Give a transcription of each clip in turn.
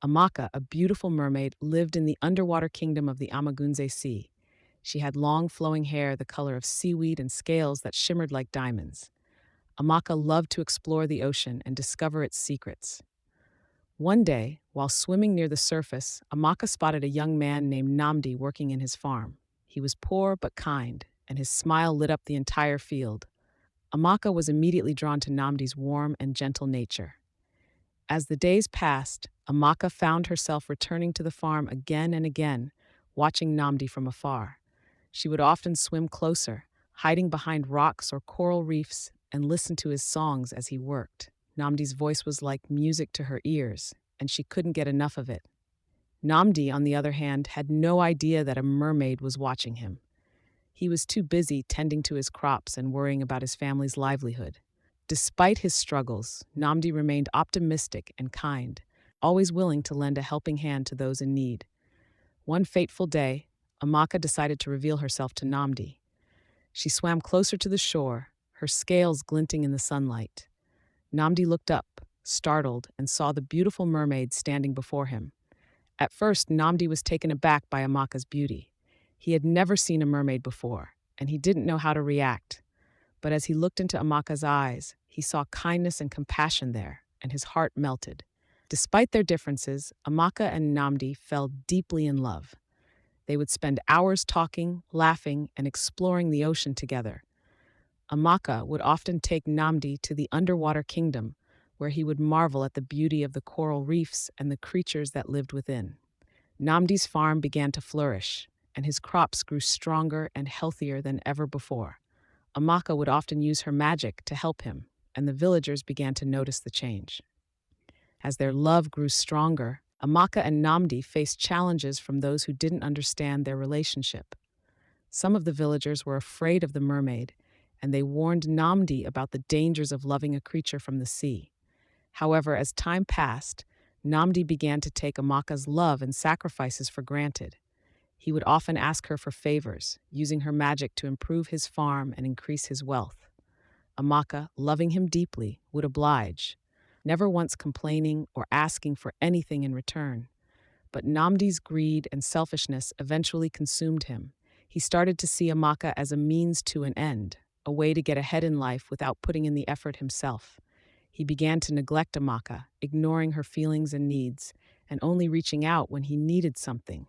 Amaka, a beautiful mermaid, lived in the underwater kingdom of the Amagunze Sea. She had long flowing hair the color of seaweed and scales that shimmered like diamonds. Amaka loved to explore the ocean and discover its secrets. One day, while swimming near the surface, Amaka spotted a young man named Nnamdi working in his farm. He was poor but kind, and his smile lit up the entire field. Amaka was immediately drawn to Nnamdi's warm and gentle nature. As the days passed, Amaka found herself returning to the farm again and again, watching Nnamdi from afar. She would often swim closer, hiding behind rocks or coral reefs, and listen to his songs as he worked. Nnamdi's voice was like music to her ears, and she couldn't get enough of it. Nnamdi, on the other hand, had no idea that a mermaid was watching him. He was too busy tending to his crops and worrying about his family's livelihood. Despite his struggles, Nnamdi remained optimistic and kind, always willing to lend a helping hand to those in need. One fateful day, Amaka decided to reveal herself to Nnamdi. She swam closer to the shore, her scales glinting in the sunlight. Nnamdi looked up, startled, and saw the beautiful mermaid standing before him. At first, Nnamdi was taken aback by Amaka's beauty. He had never seen a mermaid before, and he didn't know how to react. But as he looked into Amaka's eyes, he saw kindness and compassion there, and his heart melted. Despite their differences, Amaka and Nnamdi fell deeply in love. They would spend hours talking, laughing, and exploring the ocean together. Amaka would often take Nnamdi to the underwater kingdom, where he would marvel at the beauty of the coral reefs and the creatures that lived within. Nnamdi's farm began to flourish, and his crops grew stronger and healthier than ever before. Amaka would often use her magic to help him, and the villagers began to notice the change. As their love grew stronger, Amaka and Nnamdi faced challenges from those who didn't understand their relationship. Some of the villagers were afraid of the mermaid, and they warned Nnamdi about the dangers of loving a creature from the sea. However, as time passed, Nnamdi began to take Amaka's love and sacrifices for granted. He would often ask her for favors, using her magic to improve his farm and increase his wealth. Amaka, loving him deeply, would oblige, never once complaining or asking for anything in return. But Nnamdi's greed and selfishness eventually consumed him. He started to see Amaka as a means to an end, a way to get ahead in life without putting in the effort himself. He began to neglect Amaka, ignoring her feelings and needs, and only reaching out when he needed something.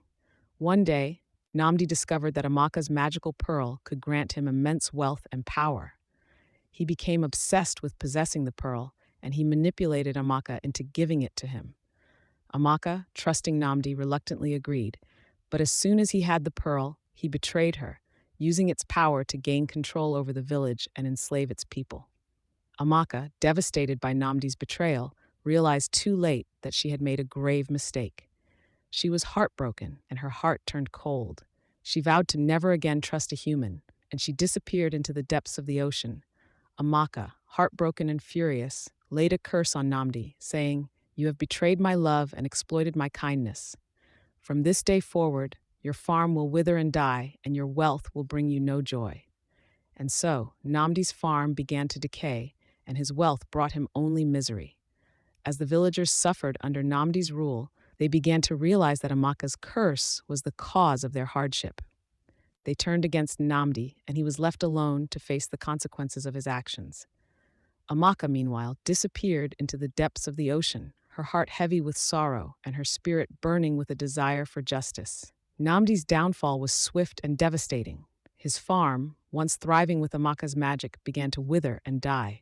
One day, Nnamdi discovered that Amaka's magical pearl could grant him immense wealth and power. He became obsessed with possessing the pearl, and he manipulated Amaka into giving it to him. Amaka, trusting Nnamdi, reluctantly agreed, but as soon as he had the pearl, he betrayed her, using its power to gain control over the village and enslave its people. Amaka, devastated by Nnamdi's betrayal, realized too late that she had made a grave mistake. She was heartbroken, and her heart turned cold. She vowed to never again trust a human, and she disappeared into the depths of the ocean. Amaka, heartbroken and furious, laid a curse on Nnamdi, saying, "You have betrayed my love and exploited my kindness. From this day forward, your farm will wither and die, and your wealth will bring you no joy." And so, Nnamdi's farm began to decay, and his wealth brought him only misery. As the villagers suffered under Nnamdi's rule, they began to realize that Amaka's curse was the cause of their hardship. They turned against Nnamdi, and he was left alone to face the consequences of his actions. Amaka, meanwhile, disappeared into the depths of the ocean, her heart heavy with sorrow and her spirit burning with a desire for justice. Nnamdi's downfall was swift and devastating. His farm, once thriving with Amaka's magic, began to wither and die.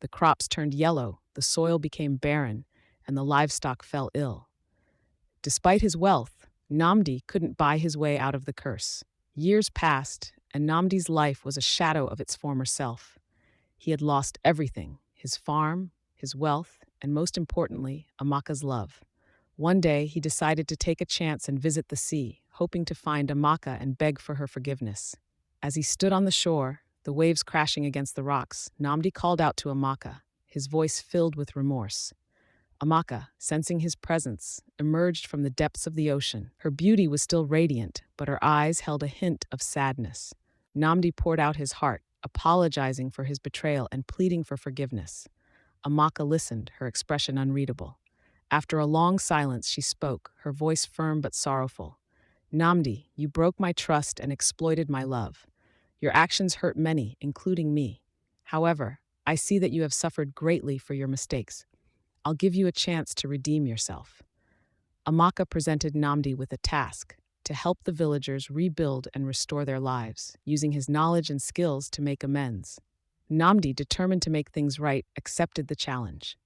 The crops turned yellow, the soil became barren, and the livestock fell ill. Despite his wealth, Nnamdi couldn't buy his way out of the curse. Years passed, and Nnamdi's life was a shadow of its former self. He had lost everything: his farm, his wealth, and most importantly, Amaka's love. One day, he decided to take a chance and visit the sea, hoping to find Amaka and beg for her forgiveness. As he stood on the shore, the waves crashing against the rocks, Nnamdi called out to Amaka, his voice filled with remorse. Amaka, sensing his presence, emerged from the depths of the ocean. Her beauty was still radiant, but her eyes held a hint of sadness. Nnamdi poured out his heart, apologizing for his betrayal and pleading for forgiveness. Amaka listened, her expression unreadable. After a long silence, she spoke, her voice firm but sorrowful. Nnamdi, you broke my trust and exploited my love. Your actions hurt many, including me. However, I see that you have suffered greatly for your mistakes. I'll give you a chance to redeem yourself. Amaka presented Nnamdi with a task to help the villagers rebuild and restore their lives, using his knowledge and skills to make amends. Nnamdi, determined to make things right, accepted the challenge.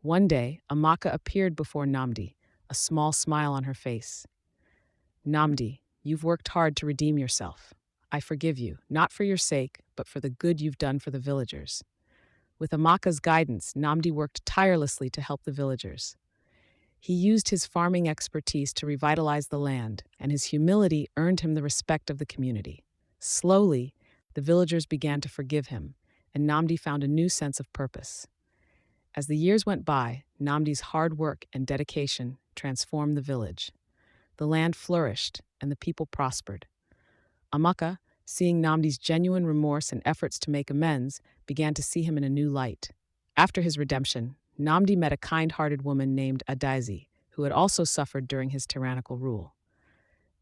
One day, Amaka appeared before Nnamdi, a small smile on her face. Nnamdi, you've worked hard to redeem yourself. I forgive you, not for your sake, but for the good you've done for the villagers. With Amaka's guidance, Nnamdi worked tirelessly to help the villagers. He used his farming expertise to revitalize the land, and his humility earned him the respect of the community. Slowly, the villagers began to forgive him, and Nnamdi found a new sense of purpose. As the years went by, Nnamdi's hard work and dedication transformed the village. The land flourished, and the people prospered. Amaka, seeing Nnamdi's genuine remorse and efforts to make amends, began to see him in a new light. After his redemption, Nnamdi met a kind-hearted woman named Adaeze, who had also suffered during his tyrannical rule.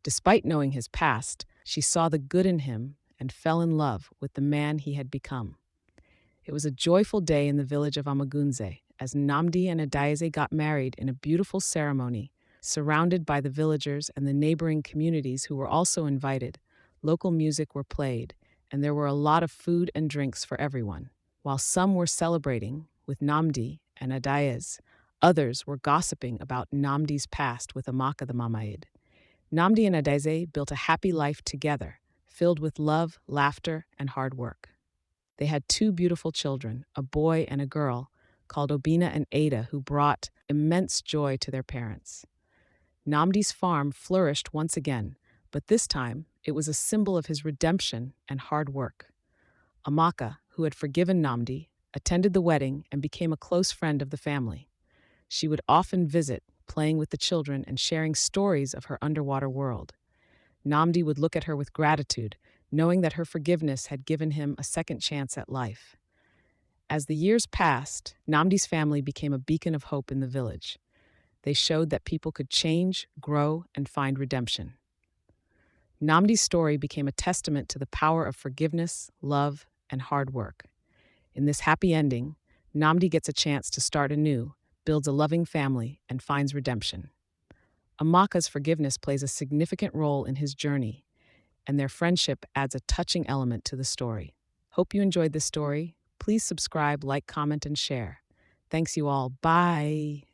Despite knowing his past, she saw the good in him and fell in love with the man he had become. It was a joyful day in the village of Amagunze as Nnamdi and Adaeze got married in a beautiful ceremony, surrounded by the villagers and the neighboring communities who were also invited. Local music were played, and there were a lot of food and drinks for everyone. While some were celebrating with Nnamdi and Adaeze, others were gossiping about Nnamdi's past with Amaka the Mamaid. Nnamdi and Adaeze built a happy life together, filled with love, laughter, and hard work. They had two beautiful children, a boy and a girl, called Obina and Ada, who brought immense joy to their parents. Nnamdi's farm flourished once again, but this time it was a symbol of his redemption and hard work. Amaka, who had forgiven Nnamdi, attended the wedding and became a close friend of the family. She would often visit, playing with the children and sharing stories of her underwater world. Nnamdi would look at her with gratitude, knowing that her forgiveness had given him a second chance at life. As the years passed, Nnamdi's family became a beacon of hope in the village. They showed that people could change, grow, and find redemption. Nnamdi's story became a testament to the power of forgiveness, love, and hard work. In this happy ending, Nnamdi gets a chance to start anew, builds a loving family, and finds redemption. Amaka's forgiveness plays a significant role in his journey, and their friendship adds a touching element to the story. Hope you enjoyed this story. Please subscribe, like, comment, and share. Thanks you all. Bye.